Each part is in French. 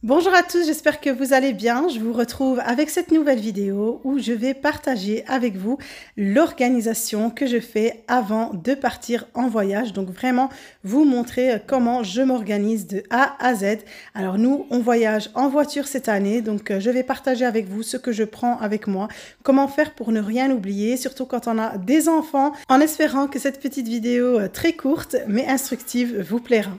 Bonjour à tous, j'espère que vous allez bien. Je vous retrouve avec cette nouvelle vidéo où je vais partager avec vous l'organisation que je fais avant de partir en voyage. Donc vraiment vous montrer comment je m'organise de A à Z. Alors nous, on voyage en voiture cette année, donc je vais partager avec vous ce que je prends avec moi, comment faire pour ne rien oublier, surtout quand on a des enfants, en espérant que cette petite vidéo très courte mais instructive vous plaira.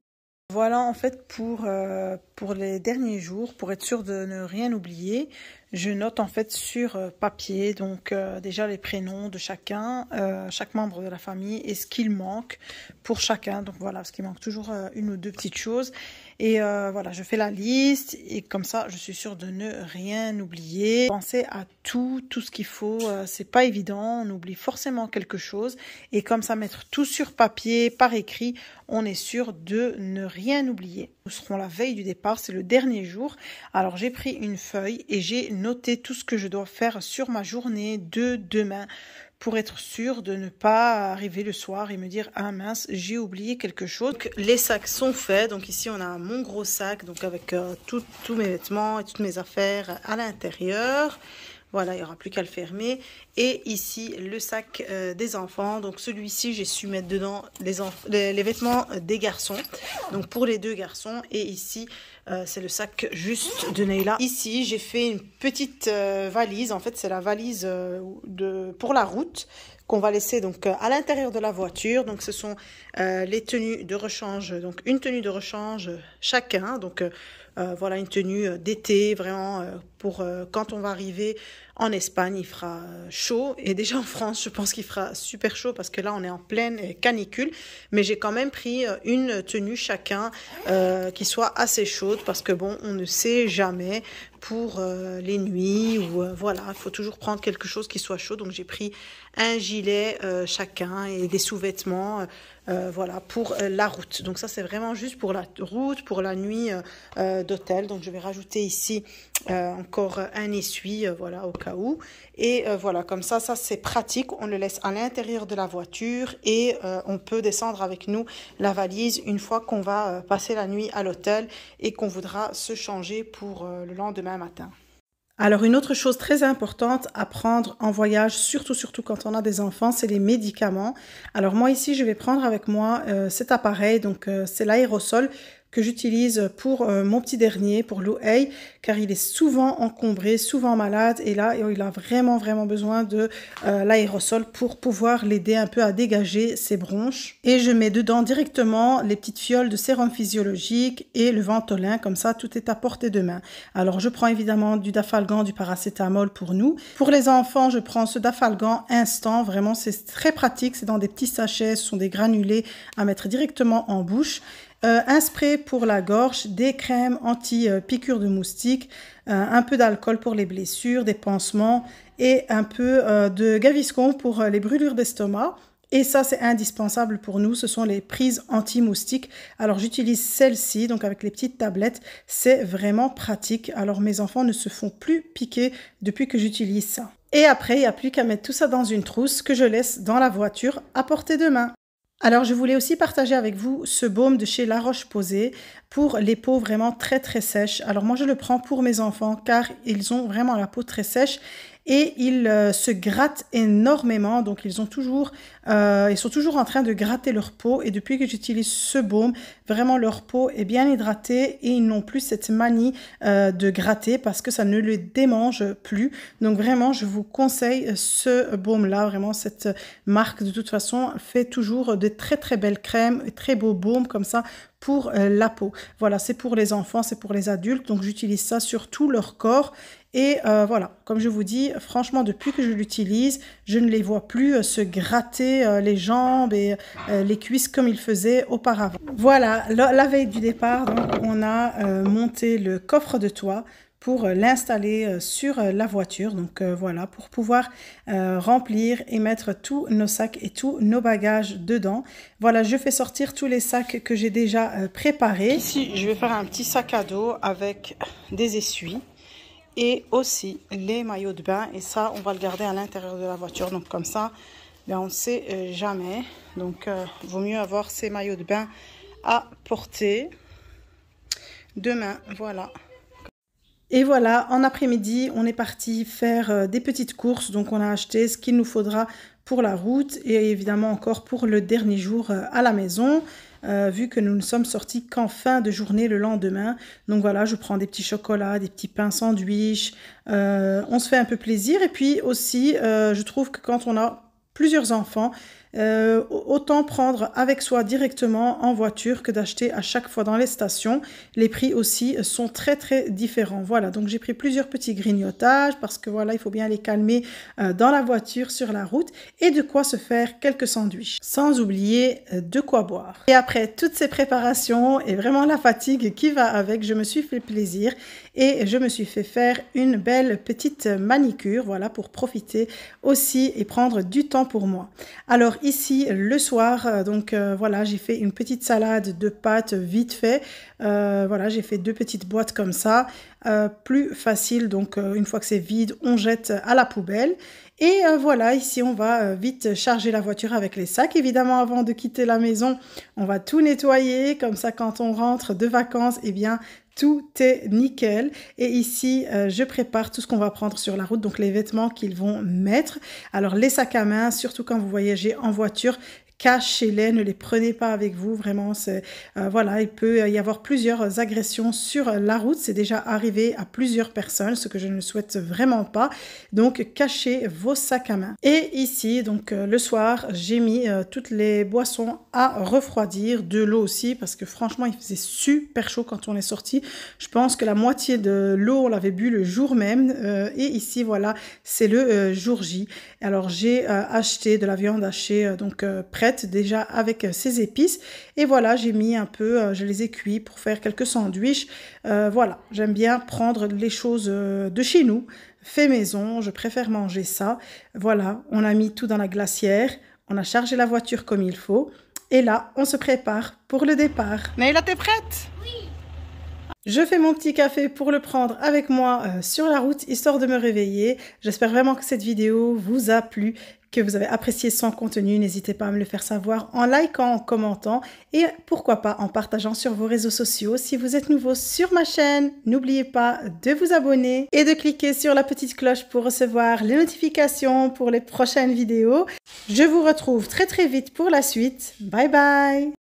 Voilà en fait pour les derniers jours, pour être sûr de ne rien oublier, je note en fait sur papier donc déjà les prénoms de chacun, chaque membre de la famille et ce qu'il manque pour chacun. Donc voilà, parce qu'il manque toujours une ou deux petites choses. Et voilà, je fais la liste et comme ça, je suis sûre de ne rien oublier. Pensez à tout ce qu'il faut, c'est pas évident, on oublie forcément quelque chose. Et comme ça, mettre tout sur papier, par écrit, on est sûr de ne rien oublier. Nous serons la veille du départ, c'est le dernier jour. Alors j'ai pris une feuille et j'ai noté tout ce que je dois faire sur ma journée de demain, pour être sûr de ne pas arriver le soir et me dire « Ah mince, j'ai oublié quelque chose ». Donc, les sacs sont faits. Donc ici, on a mon gros sac donc avec tous mes vêtements et toutes mes affaires à l'intérieur. Voilà, il n'y aura plus qu'à le fermer. Et ici, le sac des enfants. Donc celui-ci, j'ai su mettre dedans les vêtements des garçons. Donc pour les deux garçons. Et ici, c'est le sac juste de Neila. Ici, j'ai fait une petite valise. En fait, c'est la valise pour la route qu'on va laisser donc à l'intérieur de la voiture. Donc ce sont les tenues de rechange. Donc une tenue de rechange chacun. Donc voilà, une tenue d'été, vraiment pour quand on va arriver en Espagne, il fera chaud. Et déjà en France, je pense qu'il fera super chaud parce que là, on est en pleine canicule. Mais j'ai quand même pris une tenue chacun qui soit assez chaude parce que bon, on ne sait jamais pour les nuits ou voilà, il faut toujours prendre quelque chose qui soit chaud. Donc j'ai pris un gilet chacun et des sous-vêtements voilà, pour la route. Donc ça, c'est vraiment juste pour la route, pour la nuit d'hôtel. Donc je vais rajouter ici encore un essuie, voilà, au cas où. Et voilà, comme ça c'est pratique. On le laisse à l'intérieur de la voiture et on peut descendre avec nous la valise une fois qu'on va passer la nuit à l'hôtel et qu'on voudra se changer pour le lendemain matin. Alors une autre chose très importante à prendre en voyage, surtout quand on a des enfants, c'est les médicaments. Alors moi ici, je vais prendre avec moi cet appareil, donc c'est l'aérosol que j'utilise pour mon petit dernier, pour Louhey, car il est souvent encombré, souvent malade, et là, il a vraiment besoin de l'aérosol pour pouvoir l'aider un peu à dégager ses bronches. Et je mets dedans directement les petites fioles de sérum physiologique et le Ventolin, comme ça, tout est à portée de main. Alors, je prends évidemment du Dafalgan, du paracétamol pour nous. Pour les enfants, je prends ce Dafalgan instant, vraiment, c'est très pratique, c'est dans des petits sachets, ce sont des granulés à mettre directement en bouche. Un spray pour la gorge, des crèmes anti-piqûres de moustiques, un peu d'alcool pour les blessures, des pansements et un peu de Gaviscon pour les brûlures d'estomac. Et ça, c'est indispensable pour nous, ce sont les prises anti-moustiques. Alors, j'utilise celle-ci, donc avec les petites tablettes, c'est vraiment pratique. Alors, mes enfants ne se font plus piquer depuis que j'utilise ça. Et après, il n'y a plus qu'à mettre tout ça dans une trousse que je laisse dans la voiture à portée de main. Alors, je voulais aussi partager avec vous ce baume de chez La Roche-Posay pour les peaux vraiment très sèches. Alors, moi, je le prends pour mes enfants car ils ont vraiment la peau très sèche et ils se grattent énormément. Donc, ils sont toujours en train de gratter leur peau. Et depuis que j'utilise ce baume, vraiment, leur peau est bien hydratée et ils n'ont plus cette manie de gratter parce que ça ne les démange plus. Donc, vraiment, je vous conseille ce baume-là. Vraiment, cette marque, de toute façon, fait toujours de très belles crèmes et très beaux baumes comme ça pour la peau. Voilà, c'est pour les enfants, c'est pour les adultes. Donc, j'utilise ça sur tout leur corps. Et voilà, comme je vous dis, franchement, depuis que je l'utilise, je ne les vois plus se gratter les jambes et les cuisses comme ils faisaient auparavant. Voilà, la veille du départ, donc, on a monté le coffre de toit pour l'installer sur la voiture. Donc voilà, pour pouvoir remplir et mettre tous nos sacs et tous nos bagages dedans. Voilà, je fais sortir tous les sacs que j'ai déjà préparés. Ici, je vais faire un petit sac à dos avec des essuies. Et aussi les maillots de bain. Et ça, on va le garder à l'intérieur de la voiture. Donc comme ça, ben, on ne sait jamais. Donc, vaut mieux avoir ces maillots de bain à portée de main. Voilà. Et voilà, en après-midi, on est parti faire des petites courses. Donc, on a acheté ce qu'il nous faudra pour la route et évidemment encore pour le dernier jour à la maison, vu que nous ne sommes sortis qu'en fin de journée le lendemain. Donc voilà, je prends des petits chocolats, des petits pains sandwich. On se fait un peu plaisir. Et puis aussi, je trouve que quand on a plusieurs enfants, autant prendre avec soi directement en voiture que d'acheter à chaque fois dans les stations. Les prix aussi sont très différents. Voilà, donc j'ai pris plusieurs petits grignotages parce que voilà, il faut bien les calmer dans la voiture, sur la route, et de quoi se faire quelques sandwichs. Sans oublier de quoi boire. Et après toutes ces préparations et vraiment la fatigue qui va avec, je me suis fait plaisir et je me suis fait faire une belle petite manicure, voilà, pour profiter aussi et prendre du temps pour moi. Alors ici, le soir, voilà, j'ai fait une petite salade de pâtes vite fait. Voilà, j'ai fait 2 petites boîtes comme ça, plus facile. Donc une fois que c'est vide, on jette à la poubelle. Et voilà, ici on va vite charger la voiture avec les sacs. Évidemment, avant de quitter la maison, on va tout nettoyer. Comme ça, quand on rentre de vacances, eh bien, tout est nickel. Et ici, je prépare tout ce qu'on va prendre sur la route, donc les vêtements qu'ils vont mettre. Alors, les sacs à main, surtout quand vous voyagez en voiture, cachez-les, ne les prenez pas avec vous, vraiment, c'est voilà, il peut y avoir plusieurs agressions sur la route, c'est déjà arrivé à plusieurs personnes, ce que je ne souhaite vraiment pas, donc cachez vos sacs à main. Et ici, donc le soir, j'ai mis toutes les boissons à refroidir, de l'eau aussi, parce que franchement, il faisait super chaud quand on est sorti. Je pense que la moitié de l'eau, on l'avait bu le jour même, et ici, voilà, c'est le jour J. Alors, j'ai acheté de la viande hachée, prête déjà avec ses épices, et voilà, j'ai mis un peu, je les ai cuits pour faire quelques sandwichs. Voilà, j'aime bien prendre les choses de chez nous, fait maison, je préfère manger ça. Voilà, on a mis tout dans la glacière, on a chargé la voiture comme il faut, et là, on se prépare pour le départ. Naïla, t'es prête? Oui. Je fais mon petit café pour le prendre avec moi sur la route, histoire de me réveiller. J'espère vraiment que cette vidéo vous a plu, que vous avez apprécié son contenu. N'hésitez pas à me le faire savoir en likant, en commentant et pourquoi pas en partageant sur vos réseaux sociaux. Si vous êtes nouveau sur ma chaîne, n'oubliez pas de vous abonner et de cliquer sur la petite cloche pour recevoir les notifications pour les prochaines vidéos. Je vous retrouve très vite pour la suite. Bye bye!